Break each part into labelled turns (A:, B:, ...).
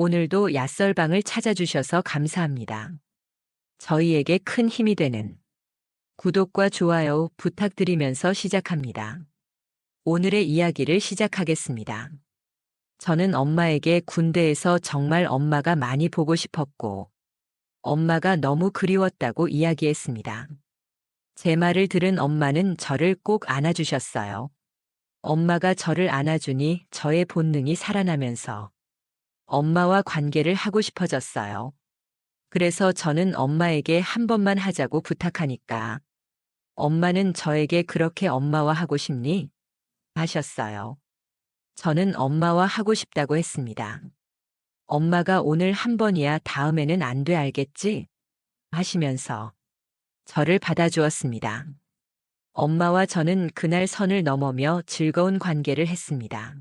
A: 오늘도 야썰방을 찾아주셔서 감사합니다. 저희에게 큰 힘이 되는 구독과 좋아요 부탁드리면서 시작합니다. 오늘의 이야기를 시작하겠습니다. 저는 엄마에게 군대에서 정말 엄마가 많이 보고 싶었고, 엄마가 너무 그리웠다고 이야기했습니다. 제 말을 들은 엄마는 저를 꼭 안아주셨어요. 엄마가 저를 안아주니 저의 본능이 살아나면서 엄마와 관계를 하고 싶어졌어요. 그래서 저는 엄마에게 한 번만 하자고 부탁하니까 엄마는 저에게 그렇게 엄마와 하고 싶니? 하셨어요. 저는 엄마와 하고 싶다고 했습니다. 엄마가 오늘 한 번이야 다음에는 안 돼 알겠지? 하시면서 저를 받아주었습니다. 엄마와 저는 그날 선을 넘으며 즐거운 관계를 했습니다.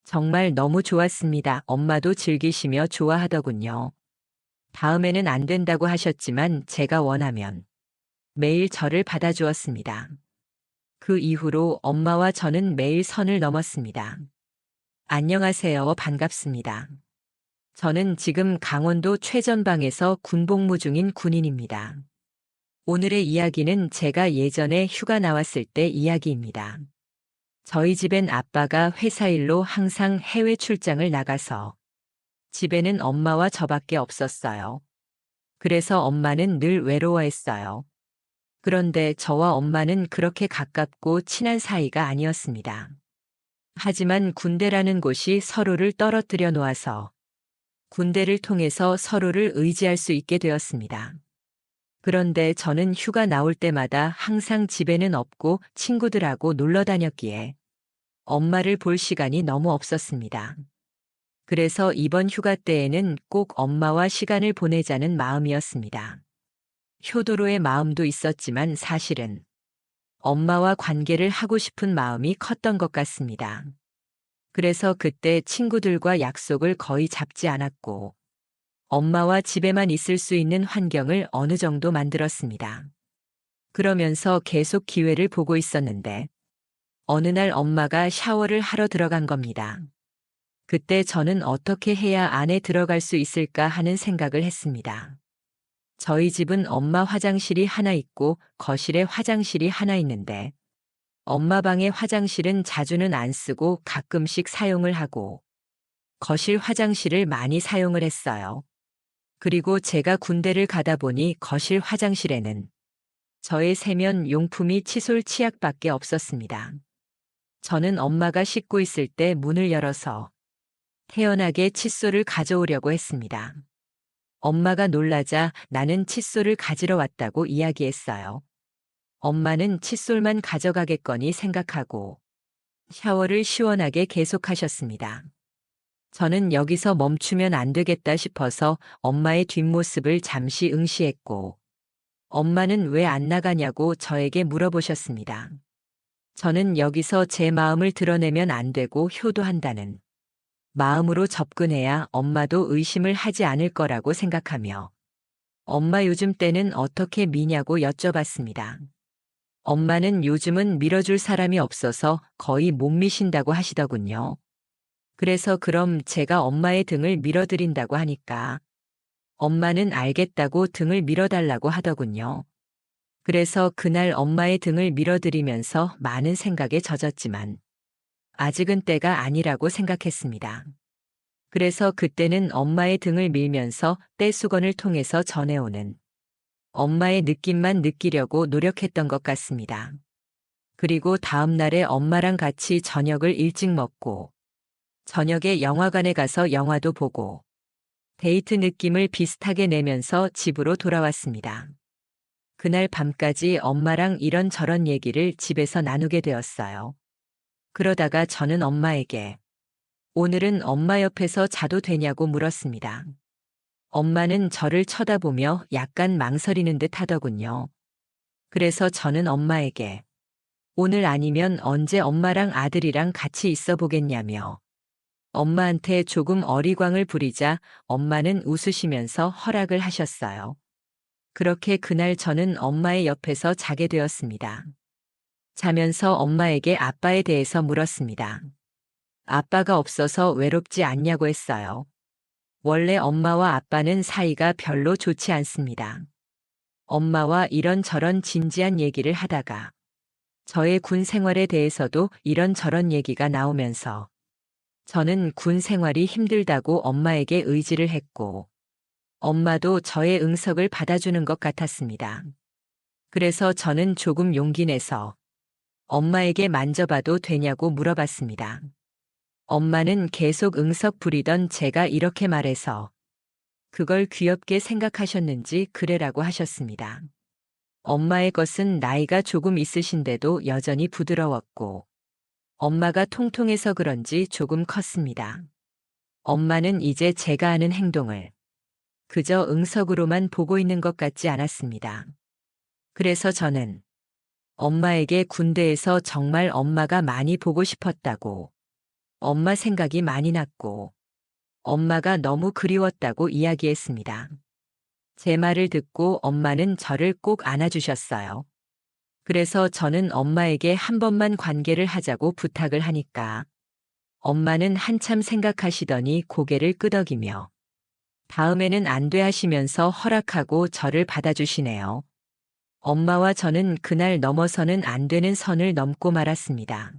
A: 정말 너무 좋았습니다. 엄마도 즐기시며 좋아하더군요. 다음에는 안 된다고 하셨지만 제가 원하면 매일 저를 받아주었습니다. 그 이후로 엄마와 저는 매일 선을 넘었습니다. 안녕하세요. 반갑습니다. 저는 지금 강원도 최전방에서 군복무 중인 군인입니다. 오늘의 이야기는 제가 예전에 휴가 나왔을 때 이야기입니다. 저희 집엔 아빠가 회사 일로 항상 해외 출장을 나가서 집에는 엄마와 저밖에 없었어요. 그래서 엄마는 늘 외로워했어요. 그런데 저와 엄마는 그렇게 가깝고 친한 사이가 아니었습니다. 하지만 군대라는 곳이 서로를 떨어뜨려 놓아서 군대를 통해서 서로를 의지할 수 있게 되었습니다. 그런데 저는 휴가 나올 때마다 항상 집에는 없고 친구들하고 놀러 다녔기에 엄마를 볼 시간이 너무 없었습니다. 그래서 이번 휴가 때에는 꼭 엄마와 시간을 보내자는 마음이었습니다. 효도로의 마음도 있었지만 사실은 엄마와 관계를 하고 싶은 마음이 컸던 것 같습니다. 그래서 그때 친구들과 약속을 거의 잡지 않았고 엄마와 집에만 있을 수 있는 환경을 어느 정도 만들었습니다. 그러면서 계속 기회를 보고 있었는데 어느 날 엄마가 샤워를 하러 들어간 겁니다. 그때 저는 어떻게 해야 안에 들어갈 수 있을까 하는 생각을 했습니다. 저희 집은 엄마 화장실이 하나 있고 거실에 화장실이 하나 있는데 엄마 방의 화장실은 자주는 안 쓰고 가끔씩 사용을 하고 거실 화장실을 많이 사용을 했어요. 그리고 제가 군대를 가다 보니 거실 화장실에는 저의 세면 용품이 칫솔 치약밖에 없었습니다. 저는 엄마가 씻고 있을 때 문을 열어서 태연하게 칫솔을 가져오려고 했습니다. 엄마가 놀라자 나는 칫솔을 가지러 왔다고 이야기했어요. 엄마는 칫솔만 가져가겠거니 생각하고 샤워를 시원하게 계속하셨습니다. 저는 여기서 멈추면 안 되겠다 싶어서 엄마의 뒷모습을 잠시 응시했고 엄마는 왜 안 나가냐고 저에게 물어보셨습니다. 저는 여기서 제 마음을 드러내면 안 되고 효도한다는 마음으로 접근해야 엄마도 의심을 하지 않을 거라고 생각하며 엄마 요즘 때는 어떻게 미냐고 여쭤봤습니다. 엄마는 요즘은 밀어줄 사람이 없어서 거의 못 미신다고 하시더군요. 그래서 그럼 제가 엄마의 등을 밀어드린다고 하니까 엄마는 알겠다고 등을 밀어달라고 하더군요. 그래서 그날 엄마의 등을 밀어드리면서 많은 생각에 젖었지만 아직은 때가 아니라고 생각했습니다. 그래서 그때는 엄마의 등을 밀면서 떼수건을 통해서 전해오는 엄마의 느낌만 느끼려고 노력했던 것 같습니다. 그리고 다음 날에 엄마랑 같이 저녁을 일찍 먹고 저녁에 영화관에 가서 영화도 보고 데이트 느낌을 비슷하게 내면서 집으로 돌아왔습니다. 그날 밤까지 엄마랑 이런저런 얘기를 집에서 나누게 되었어요. 그러다가 저는 엄마에게 오늘은 엄마 옆에서 자도 되냐고 물었습니다. 엄마는 저를 쳐다보며 약간 망설이는 듯 하더군요. 그래서 저는 엄마에게 오늘 아니면 언제 엄마랑 아들이랑 같이 있어 보겠냐며 엄마한테 조금 어리광을 부리자 엄마는 웃으시면서 허락을 하셨어요. 그렇게 그날 저는 엄마의 옆에서 자게 되었습니다. 자면서 엄마에게 아빠에 대해서 물었습니다. 아빠가 없어서 외롭지 않냐고 했어요. 원래 엄마와 아빠는 사이가 별로 좋지 않습니다. 엄마와 이런저런 진지한 얘기를 하다가 저의 군 생활에 대해서도 이런저런 얘기가 나오면서 저는 군 생활이 힘들다고 엄마에게 의지를 했고 엄마도 저의 응석을 받아주는 것 같았습니다. 그래서 저는 조금 용기 내서 엄마에게 만져봐도 되냐고 물어봤습니다. 엄마는 계속 응석 부리던 제가 이렇게 말해서 그걸 귀엽게 생각하셨는지 그래라고 하셨습니다. 엄마의 것은 나이가 조금 있으신데도 여전히 부드러웠고 엄마가 통통해서 그런지 조금 컸습니다. 엄마는 이제 제가 하는 행동을 그저 응석으로만 보고 있는 것 같지 않았습니다. 그래서 저는 엄마에게 군대에서 정말 엄마가 많이 보고 싶었다고, 엄마 생각이 많이 났고, 엄마가 너무 그리웠다고 이야기했습니다. 제 말을 듣고 엄마는 저를 꼭 안아주셨어요. 그래서 저는 엄마에게 한 번만 관계를 하자고 부탁을 하니까 엄마는 한참 생각하시더니 고개를 끄덕이며 다음에는 안 돼 하시면서 허락하고 저를 받아주시네요. 엄마와 저는 그날 넘어서는 안 되는 선을 넘고 말았습니다.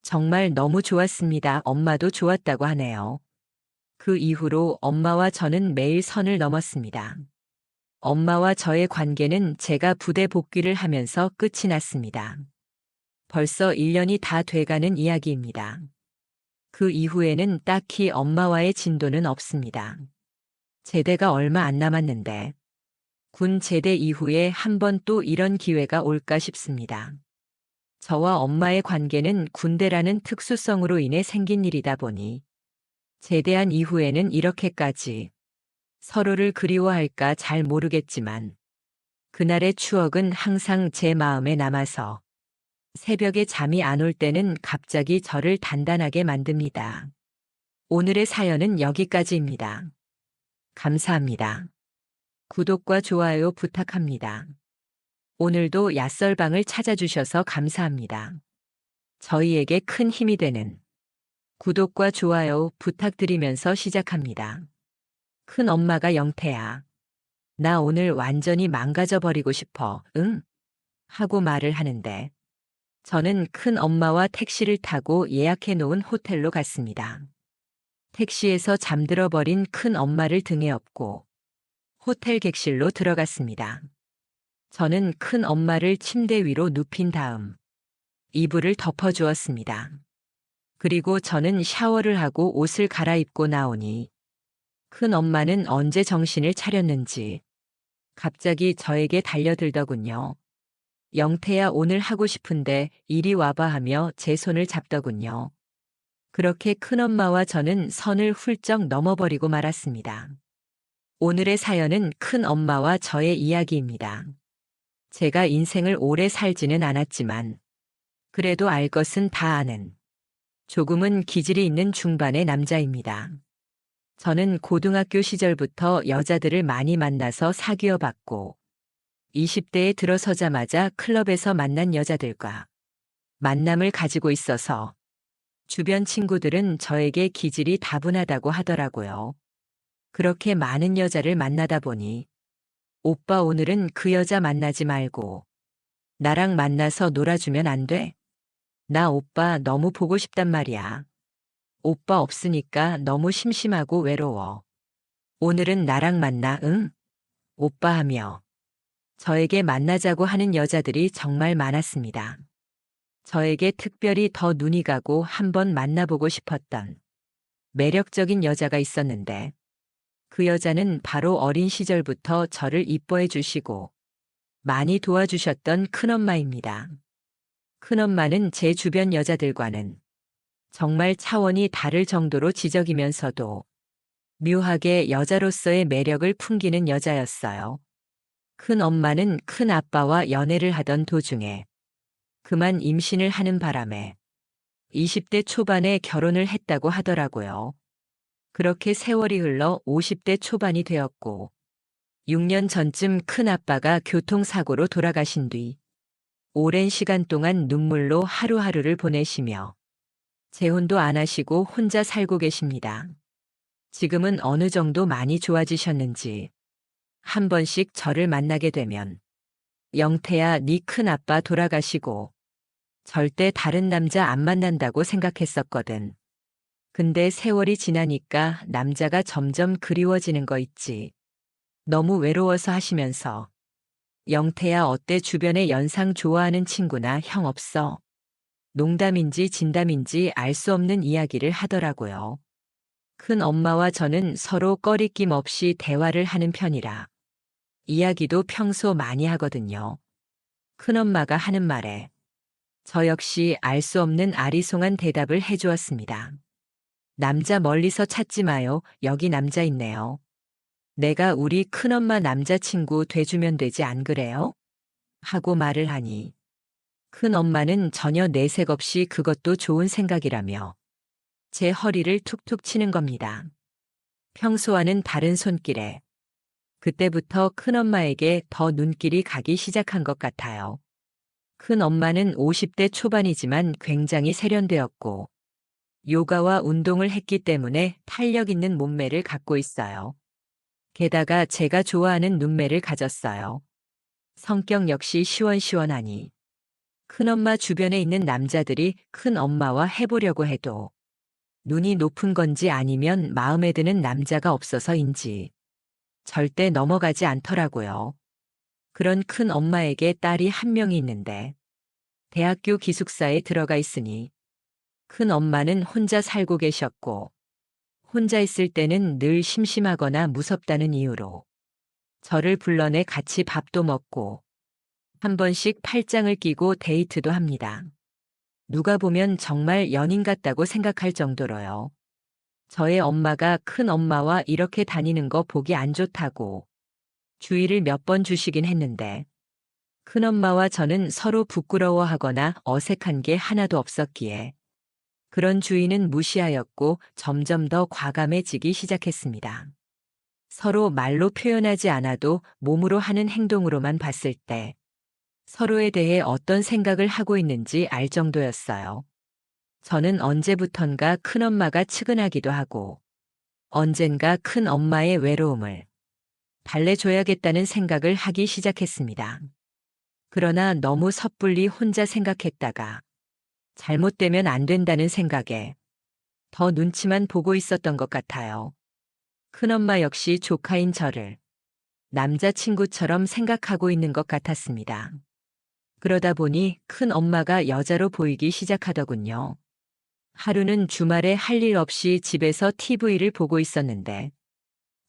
A: 정말 너무 좋았습니다. 엄마도 좋았다고 하네요. 그 이후로 엄마와 저는 매일 선을 넘었습니다. 엄마와 저의 관계는 제가 부대 복귀를 하면서 끝이 났습니다. 벌써 1년이 다 돼가는 이야기입니다. 그 이후에는 딱히 엄마와의 진도는 없습니다. 제대가 얼마 안 남았는데 군 제대 이후에 한 번 또 이런 기회가 올까 싶습니다. 저와 엄마의 관계는 군대라는 특수성으로 인해 생긴 일이다 보니 제대한 이후에는 이렇게까지 서로를 그리워할까 잘 모르겠지만 그날의 추억은 항상 제 마음에 남아서 새벽에 잠이 안 올 때는 갑자기 저를 단단하게 만듭니다. 오늘의 사연은 여기까지입니다. 감사합니다. 구독과 좋아요 부탁합니다. 오늘도 야썰방을 찾아주셔서 감사합니다. 저희에게 큰 힘이 되는 구독과 좋아요 부탁드리면서 시작합니다. 큰 엄마가 영태야. 나 오늘 완전히 망가져 버리고 싶어. 응? 하고 말을 하는데 저는 큰 엄마와 택시를 타고 예약해 놓은 호텔로 갔습니다. 택시에서 잠들어 버린 큰 엄마를 등에 업고 호텔 객실로 들어갔습니다. 저는 큰 엄마를 침대 위로 눕힌 다음 이불을 덮어주었습니다. 그리고 저는 샤워를 하고 옷을 갈아입고 나오니 큰 엄마는 언제 정신을 차렸는지 갑자기 저에게 달려들더군요. 영태야 오늘 하고 싶은데 이리 와봐 하며 제 손을 잡더군요. 그렇게 큰엄마와 저는 선을 훌쩍 넘어버리고 말았습니다. 오늘의 사연은 큰엄마와 저의 이야기입니다. 제가 인생을 오래 살지는 않았지만 그래도 알 것은 다 아는 조금은 기질이 있는 중반의 남자입니다. 저는 고등학교 시절부터 여자들을 많이 만나서 사귀어 봤고 20대에 들어서자마자 클럽에서 만난 여자들과 만남을 가지고 있어서 주변 친구들은 저에게 기질이 다분하다고 하더라고요. 그렇게 많은 여자를 만나다 보니 오빠 오늘은 그 여자 만나지 말고 나랑 만나서 놀아주면 안 돼? 나 오빠 너무 보고 싶단 말이야. 오빠 없으니까 너무 심심하고 외로워. 오늘은 나랑 만나, 응? 오빠 하며 저에게 만나자고 하는 여자들이 정말 많았습니다. 저에게 특별히 더 눈이 가고 한번 만나보고 싶었던 매력적인 여자가 있었는데 그 여자는 바로 어린 시절부터 저를 이뻐해 주시고 많이 도와주셨던 큰엄마입니다. 큰엄마는 제 주변 여자들과는 정말 차원이 다를 정도로 지적이면서도 묘하게 여자로서의 매력을 풍기는 여자였어요. 큰엄마는 큰아빠와 연애를 하던 도중에 그만 임신을 하는 바람에 20대 초반에 결혼을 했다고 하더라고요. 그렇게 세월이 흘러 50대 초반이 되었고 6년 전쯤 큰아빠가 교통사고로 돌아가신 뒤 오랜 시간 동안 눈물로 하루하루를 보내시며 재혼도 안 하시고 혼자 살고 계십니다. 지금은 어느 정도 많이 좋아지셨는지 한 번씩 저를 만나게 되면 영태야, 네 큰아빠 돌아가시고 절대 다른 남자 안 만난다고 생각했었거든. 근데 세월이 지나니까 남자가 점점 그리워지는 거 있지. 너무 외로워서 하시면서 영태야, 어때 주변에 연상 좋아하는 친구나 형 없어? 농담인지 진담인지 알 수 없는 이야기를 하더라고요. 큰 엄마와 저는 서로 꺼리낌 없이 대화를 하는 편이라 이야기도 평소 많이 하거든요. 큰엄마가 하는 말에 저 역시 알 수 없는 아리송한 대답을 해주었습니다. 남자 멀리서 찾지 마요. 여기 남자 있네요. 내가 우리 큰엄마 남자친구 돼주면 되지 안 그래요? 하고 말을 하니 큰엄마는 전혀 내색 없이 그것도 좋은 생각이라며 제 허리를 툭툭 치는 겁니다. 평소와는 다른 손길에 그때부터 큰엄마에게 더 눈길이 가기 시작한 것 같아요. 큰엄마는 50대 초반이지만 굉장히 세련되었고 요가와 운동을 했기 때문에 탄력 있는 몸매를 갖고 있어요. 게다가 제가 좋아하는 눈매를 가졌어요. 성격 역시 시원시원하니 큰엄마 주변에 있는 남자들이 큰엄마와 해보려고 해도 눈이 높은 건지 아니면 마음에 드는 남자가 없어서인지 절대 넘어가지 않더라고요. 그런 큰엄마에게 딸이 한 명이 있는데 대학교 기숙사에 들어가 있으니 큰엄마는 혼자 살고 계셨고 혼자 있을 때는 늘 심심하거나 무섭다는 이유로 저를 불러내 같이 밥도 먹고 한 번씩 팔짱을 끼고 데이트도 합니다. 누가 보면 정말 연인 같다고 생각할 정도로요. 저의 엄마가 큰엄마와 이렇게 다니는 거 보기 안 좋다고 주의를 몇 번 주시긴 했는데 큰엄마와 저는 서로 부끄러워하거나 어색한 게 하나도 없었기에 그런 주의는 무시하였고 점점 더 과감해지기 시작했습니다. 서로 말로 표현하지 않아도 몸으로 하는 행동으로만 봤을 때 서로에 대해 어떤 생각을 하고 있는지 알 정도였어요. 저는 언제부턴가 큰엄마가 측은하기도 하고 언젠가 큰엄마의 외로움을 달래줘야겠다는 생각을 하기 시작했습니다. 그러나 너무 섣불리 혼자 생각했다가 잘못되면 안 된다는 생각에 더 눈치만 보고 있었던 것 같아요. 큰엄마 역시 조카인 저를 남자친구처럼 생각하고 있는 것 같았습니다. 그러다 보니 큰엄마가 여자로 보이기 시작하더군요. 하루는 주말에 할 일 없이 집에서 TV를 보고 있었는데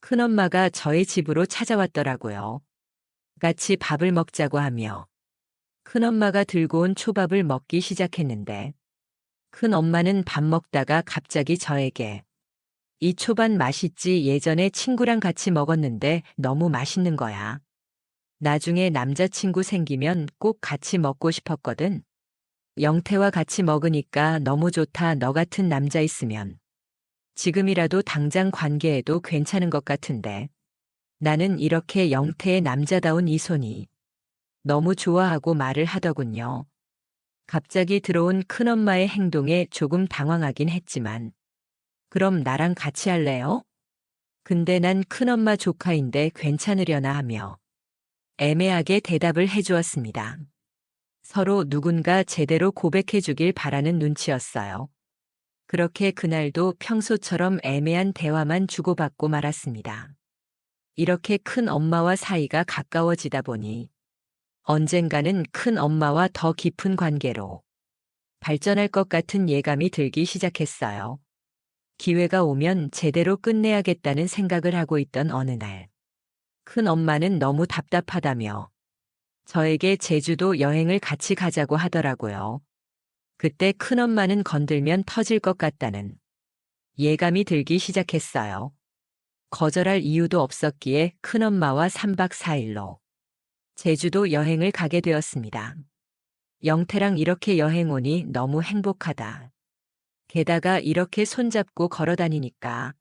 A: 큰엄마가 저의 집으로 찾아왔더라고요. 같이 밥을 먹자고 하며 큰엄마가 들고 온 초밥을 먹기 시작했는데 큰엄마는 밥 먹다가 갑자기 저에게 이 초밥 맛있지? 예전에 친구랑 같이 먹었는데 너무 맛있는 거야. 나중에 남자친구 생기면 꼭 같이 먹고 싶었거든. 영태와 같이 먹으니까 너무 좋다. 너 같은 남자 있으면 지금이라도 당장 관계해도 괜찮은 것 같은데 나는 이렇게 영태의 남자다운 이 손이 너무 좋아하고 말을 하더군요. 갑자기 들어온 큰엄마의 행동에 조금 당황하긴 했지만 그럼 나랑 같이 할래요? 근데 난 큰엄마 조카인데 괜찮으려나 하며 애매하게 대답을 해주었습니다. 서로 누군가 제대로 고백해 주길 바라는 눈치였어요. 그렇게 그날도 평소처럼 애매한 대화만 주고받고 말았습니다. 이렇게 큰엄마와 사이가 가까워지다 보니 언젠가는 큰엄마와 더 깊은 관계로 발전할 것 같은 예감이 들기 시작했어요. 기회가 오면 제대로 끝내야겠다는 생각을 하고 있던 어느 날, 큰엄마는 너무 답답하다며 저에게 제주도 여행을 같이 가자고 하더라고요. 그때 큰엄마는 건들면 터질 것 같다는 예감이 들기 시작했어요. 거절할 이유도 없었기에 큰엄마와 3박 4일로 제주도 여행을 가게 되었습니다. 영태랑 이렇게 여행 오니 너무 행복하다. 게다가 이렇게 손잡고 걸어 다니니까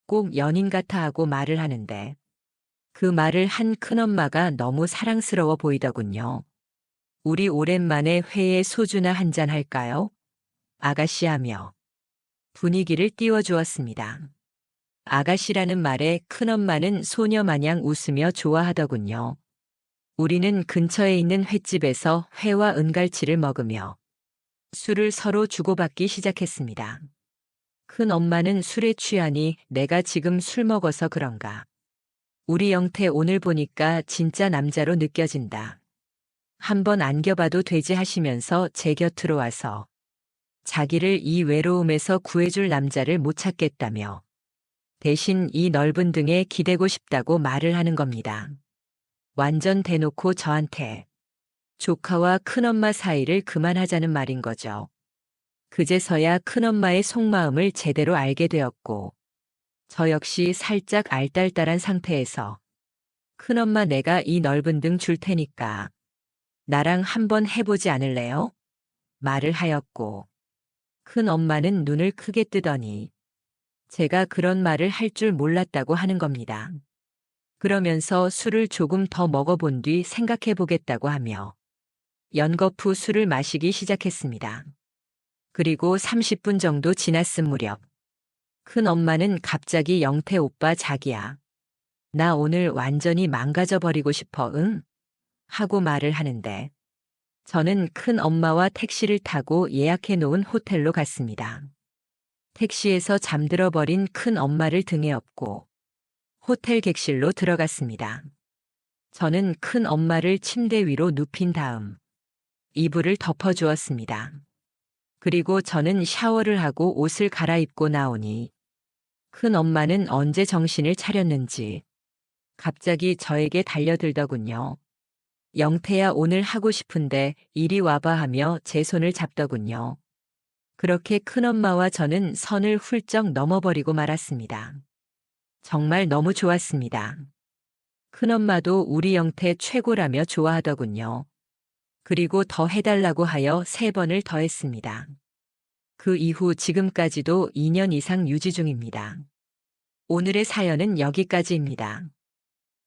A: 꼭 연인 같아 하고 말을 하는데 그 말을 한 큰엄마가 너무 사랑스러워 보이더군요. 우리 오랜만에 회에 소주나 한잔 할까요? 아가씨 하며 분위기를 띄워주었습니다. 아가씨라는 말에 큰엄마는 소녀 마냥 웃으며 좋아하더군요. 우리는 근처에 있는 횟집에서 회와 은갈치를 먹으며 술을 서로 주고받기 시작했습니다. 큰엄마는 술에 취하니 내가 지금 술 먹어서 그런가. 우리 영태 오늘 보니까 진짜 남자로 느껴진다. 한번 안겨봐도 되지 하시면서 제 곁으로 와서 자기를 이 외로움에서 구해줄 남자를 못 찾겠다며 대신 이 넓은 등에 기대고 싶다고 말을 하는 겁니다. 완전 대놓고 저한테 조카와 큰엄마 사이를 그만하자는 말인 거죠. 그제서야 큰엄마의 속마음을 제대로 알게 되었고 저 역시 살짝 알딸딸한 상태에서 큰엄마 내가 이 넓은 등 줄 테니까 나랑 한번 해보지 않을래요? 말을 하였고 큰엄마는 눈을 크게 뜨더니 제가 그런 말을 할 줄 몰랐다고 하는 겁니다. 그러면서 술을 조금 더 먹어본 뒤 생각해 보겠다고 하며 연거푸 술을 마시기 시작했습니다. 그리고 30분 정도 지났을 무렵 큰엄마는 갑자기 영태 오빠 자기야. 나 오늘 완전히 망가져 버리고 싶어 응? 하고 말을 하는데 저는 큰엄마와 택시를 타고 예약해 놓은 호텔로 갔습니다. 택시에서 잠들어 버린 큰엄마를 등에 업고 호텔 객실로 들어갔습니다. 저는 큰엄마를 침대 위로 눕힌 다음 이불을 덮어주었습니다. 그리고 저는 샤워를 하고 옷을 갈아입고 나오니 큰엄마는 언제 정신을 차렸는지 갑자기 저에게 달려들더군요. 영태야 오늘 하고 싶은데 이리 와봐 하며 제 손을 잡더군요. 그렇게 큰엄마와 저는 선을 훌쩍 넘어버리고 말았습니다. 정말 너무 좋았습니다. 큰엄마도 우리 영태 최고라며 좋아하더군요. 그리고 더 해달라고 하여 3번을 더 했습니다. 그 이후 지금까지도 2년 이상 유지 중입니다. 오늘의 사연은 여기까지입니다.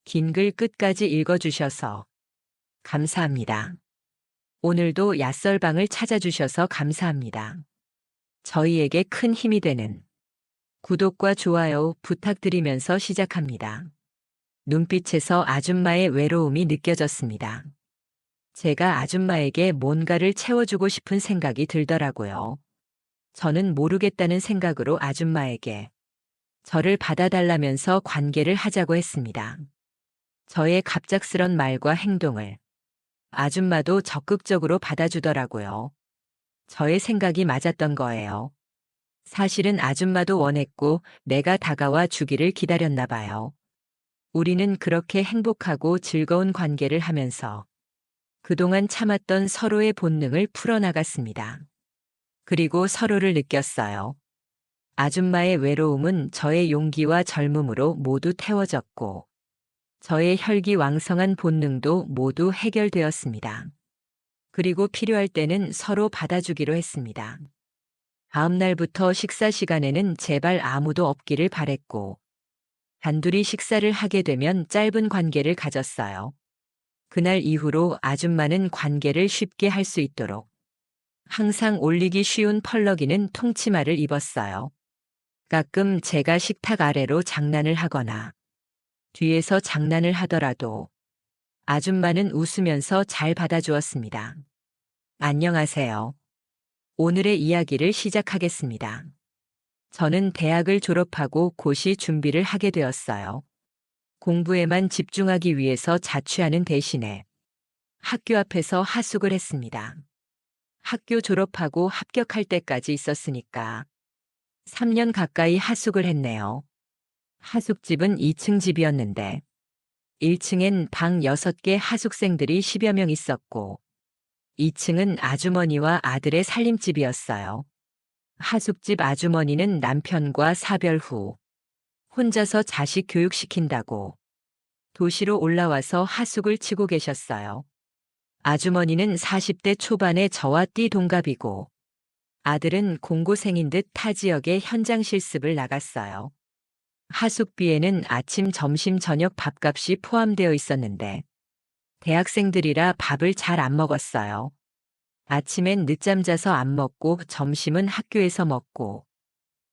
A: 긴 글 끝까지 읽어주셔서 감사합니다. 오늘도 야썰방을 찾아주셔서 감사합니다. 저희에게 큰 힘이 되는 구독과 좋아요 부탁드리면서 시작합니다. 눈빛에서 아줌마의 외로움이 느껴졌습니다. 제가 아줌마에게 뭔가를 채워주고 싶은 생각이 들더라고요. 저는 모르겠다는 생각으로 아줌마에게 저를 받아달라면서 관계를 하자고 했습니다. 저의 갑작스런 말과 행동을 아줌마도 적극적으로 받아주더라고요. 저의 생각이 맞았던 거예요. 사실은 아줌마도 원했고 내가 다가와 주기를 기다렸나 봐요. 우리는 그렇게 행복하고 즐거운 관계를 하면서 그동안 참았던 서로의 본능을 풀어나갔습니다. 그리고 서로를 느꼈어요. 아줌마의 외로움은 저의 용기와 젊음으로 모두 태워졌고 저의 혈기왕성한 본능도 모두 해결되었습니다. 그리고 필요할 때는 서로 받아주기로 했습니다. 다음 날부터 식사 시간에는 제발 아무도 없기를 바랬고 단둘이 식사를 하게 되면 짧은 관계를 가졌어요. 그날 이후로 아줌마는 관계를 쉽게 할 수 있도록 항상 올리기 쉬운 펄럭이는 통치마를 입었어요. 가끔 제가 식탁 아래로 장난을 하거나 뒤에서 장난을 하더라도 아줌마는 웃으면서 잘 받아주었습니다. 안녕하세요. 오늘의 이야기를 시작하겠습니다. 저는 대학을 졸업하고 고시 준비를 하게 되었어요. 공부에만 집중하기 위해서 자취하는 대신에 학교 앞에서 하숙을 했습니다. 학교 졸업하고 합격할 때까지 있었으니까 3년 가까이 하숙을 했네요. 하숙집은 2층 집이었는데 1층엔 방 6개 하숙생들이 10여 명 있었고 2층은 아주머니와 아들의 살림집이었어요. 하숙집 아주머니는 남편과 사별 후 혼자서 자식 교육시킨다고 도시로 올라와서 하숙을 치고 계셨어요. 아주머니는 40대 초반의 저와 띠동갑이고 아들은 공고생인 듯 타 지역에 현장 실습을 나갔어요. 하숙비에는 아침, 점심, 저녁 밥값이 포함되어 있었는데 대학생들이라 밥을 잘 안 먹었어요. 아침엔 늦잠 자서 안 먹고 점심은 학교에서 먹고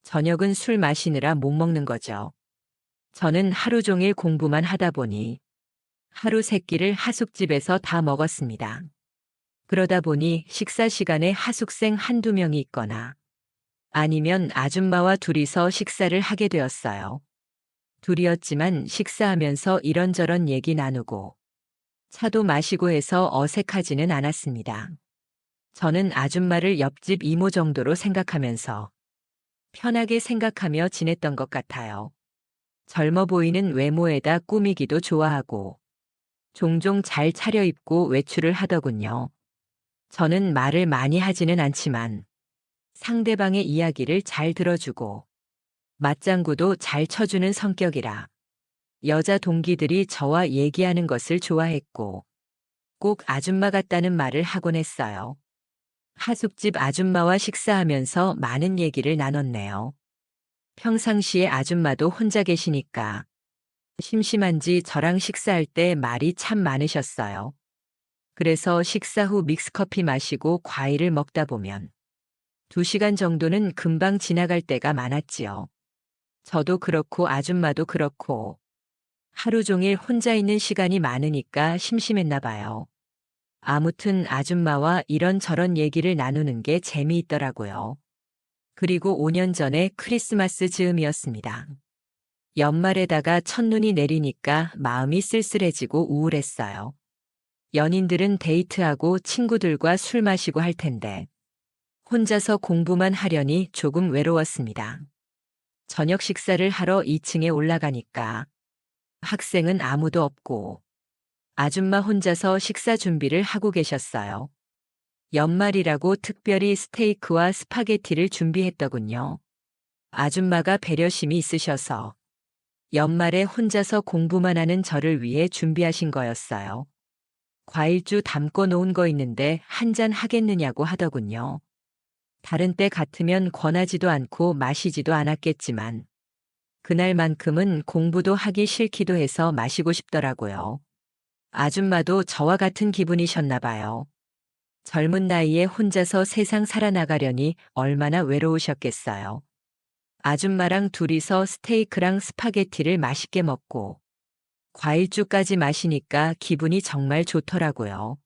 A: 저녁은 술 마시느라 못 먹는 거죠. 저는 하루 종일 공부만 하다 보니 하루 세 끼를 하숙집에서 다 먹었습니다. 그러다 보니 식사 시간에 하숙생 한두 명이 있거나 아니면 아줌마와 둘이서 식사를 하게 되었어요. 둘이었지만 식사하면서 이런저런 얘기 나누고 차도 마시고 해서 어색하지는 않았습니다. 저는 아줌마를 옆집 이모 정도로 생각하면서 편하게 생각하며 지냈던 것 같아요. 젊어 보이는 외모에다 꾸미기도 좋아하고 종종 잘 차려입고 외출을 하더군요. 저는 말을 많이 하지는 않지만 상대방의 이야기를 잘 들어주고 맞장구도 잘 쳐주는 성격이라 여자 동기들이 저와 얘기하는 것을 좋아했고 꼭 아줌마 같다는 말을 하곤 했어요. 하숙집 아줌마와 식사하면서 많은 얘기를 나눴네요. 평상시에 아줌마도 혼자 계시니까 심심한지 저랑 식사할 때 말이 참 많으셨어요. 그래서 식사 후 믹스커피 마시고 과일을 먹다 보면 2시간 정도는 금방 지나갈 때가 많았지요. 저도 그렇고 아줌마도 그렇고 하루 종일 혼자 있는 시간이 많으니까 심심했나 봐요. 아무튼 아줌마와 이런저런 얘기를 나누는 게 재미있더라고요. 그리고 5년 전에 크리스마스 즈음이었습니다. 연말에다가 첫눈이 내리니까 마음이 쓸쓸해지고 우울했어요. 연인들은 데이트하고 친구들과 술 마시고 할 텐데 혼자서 공부만 하려니 조금 외로웠습니다. 저녁 식사를 하러 2층에 올라가니까 학생은 아무도 없고 아줌마 혼자서 식사 준비를 하고 계셨어요. 연말이라고 특별히 스테이크와 스파게티를 준비했더군요. 아줌마가 배려심이 있으셔서 연말에 혼자서 공부만 하는 저를 위해 준비하신 거였어요. 과일주 담궈 놓은 거 있는데 한 잔 하겠느냐고 하더군요. 다른 때 같으면 권하지도 않고 마시지도 않았겠지만 그날만큼은 공부도 하기 싫기도 해서 마시고 싶더라고요. 아줌마도 저와 같은 기분이셨나 봐요. 젊은 나이에 혼자서 세상 살아나가려니 얼마나 외로우셨겠어요. 아줌마랑 둘이서 스테이크랑 스파게티를 맛있게 먹고 과일주까지 마시니까 기분이 정말 좋더라고요.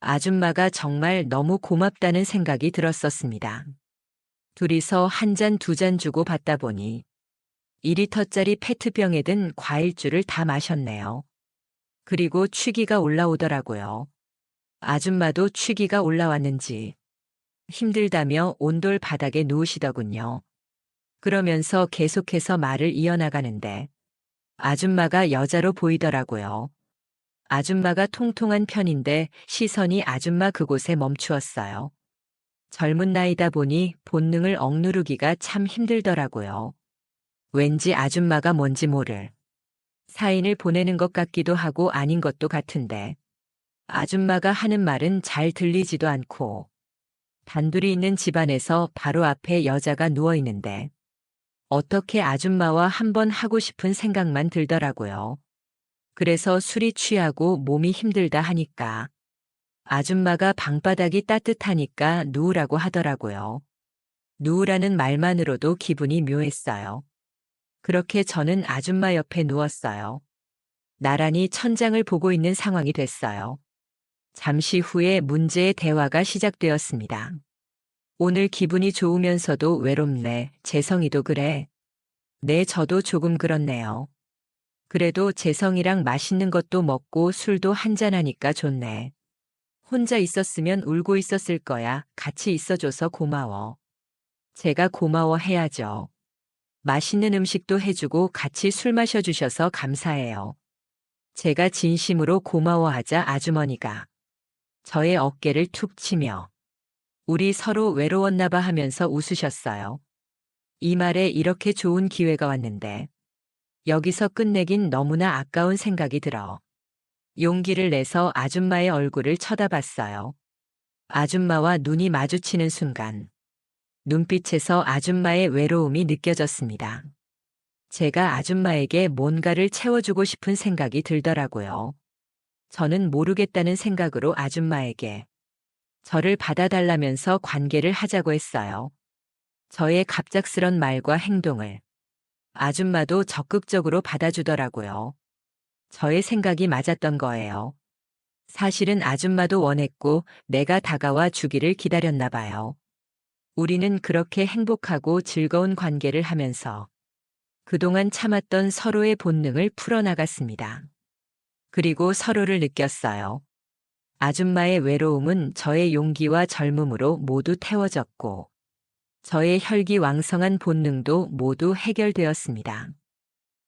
A: 아줌마가 정말 너무 고맙다는 생각이 들었었습니다. 둘이서 한 잔, 두 잔 주고 받다 보니 2리터짜리 페트병에 든 과일주를 다 마셨네요. 그리고 취기가 올라오더라고요. 아줌마도 취기가 올라왔는지 힘들다며 온돌 바닥에 누우시더군요. 그러면서 계속해서 말을 이어나가는데 아줌마가 여자로 보이더라고요. 아줌마가 통통한 편인데 시선이 아줌마 그곳에 멈추었어요. 젊은 나이다 보니 본능을 억누르기가 참 힘들더라고요. 왠지 아줌마가 뭔지 모를 사인을 보내는 것 같기도 하고 아닌 것도 같은데 아줌마가 하는 말은 잘 들리지도 않고 단둘이 있는 집안에서 바로 앞에 여자가 누워 있는데 어떻게 아줌마와 한번 하고 싶은 생각만 들더라고요. 그래서 술이 취하고 몸이 힘들다 하니까 아줌마가 방바닥이 따뜻하니까 누우라고 하더라고요. 누우라는 말만으로도 기분이 묘했어요. 그렇게 저는 아줌마 옆에 누웠어요. 나란히 천장을 보고 있는 상황이 됐어요. 잠시 후에 문제의 대화가 시작되었습니다. 오늘 기분이 좋으면서도 외롭네. 재성이도 그래. 네, 저도 조금 그렇네요. 그래도 재성이랑 맛있는 것도 먹고 술도 한잔하니까 좋네. 혼자 있었으면 울고 있었을 거야. 같이 있어줘서 고마워. 제가 고마워해야죠. 맛있는 음식도 해주고 같이 술 마셔주셔서 감사해요. 제가 진심으로 고마워하자 아주머니가 저의 어깨를 툭 치며 우리 서로 외로웠나 봐 하면서 웃으셨어요. 이 말에 이렇게 좋은 기회가 왔는데 여기서 끝내긴 너무나 아까운 생각이 들어 용기를 내서 아줌마의 얼굴을 쳐다봤어요. 아줌마와 눈이 마주치는 순간 눈빛에서 아줌마의 외로움이 느껴졌습니다. 제가 아줌마에게 뭔가를 채워주고 싶은 생각이 들더라고요. 저는 모르겠다는 생각으로 아줌마에게 저를 받아달라면서 관계를 하자고 했어요. 저의 갑작스런 말과 행동을 아줌마도 적극적으로 받아주더라고요. 저의 생각이 맞았던 거예요. 사실은 아줌마도 원했고 내가 다가와 주기를 기다렸나 봐요. 우리는 그렇게 행복하고 즐거운 관계를 하면서 그동안 참았던 서로의 본능을 풀어나갔습니다. 그리고 서로를 느꼈어요. 아줌마의 외로움은 저의 용기와 젊음으로 모두 태워졌고, 저의 혈기왕성한 본능도 모두 해결되었습니다.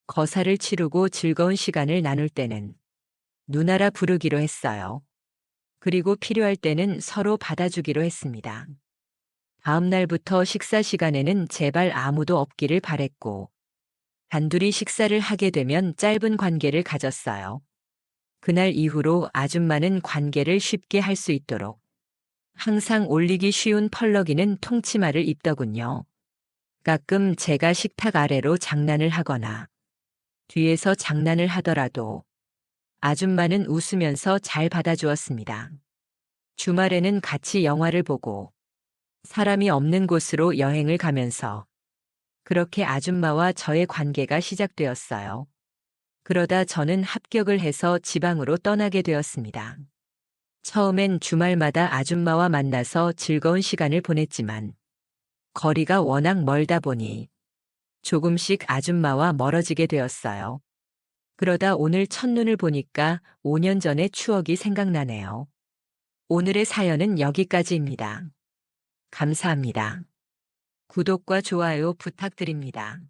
A: 거사를 치르고 즐거운 시간을 나눌 때는 누나라 부르기로 했어요. 그리고 필요할 때는 서로 받아주기로 했습니다. 다음 날부터 식사 시간에는 제발 아무도 없기를 바랬고, 단둘이 식사를 하게 되면 짧은 관계를 가졌어요. 그날 이후로 아줌마는 관계를 쉽게 할 수 있도록 항상 올리기 쉬운 펄럭이는 통치마를 입더군요. 가끔 제가 식탁 아래로 장난을 하거나 뒤에서 장난을 하더라도 아줌마는 웃으면서 잘 받아주었습니다. 주말에는 같이 영화를 보고 사람이 없는 곳으로 여행을 가면서 그렇게 아줌마와 저의 관계가 시작되었어요. 그러다 저는 합격을 해서 지방으로 떠나게 되었습니다. 처음엔 주말마다 아줌마와 만나서 즐거운 시간을 보냈지만 거리가 워낙 멀다 보니 조금씩 아줌마와 멀어지게 되었어요. 그러다 오늘 첫눈을 보니까 5년 전의 추억이 생각나네요. 오늘의 사연은 여기까지입니다. 감사합니다. 구독과 좋아요 부탁드립니다.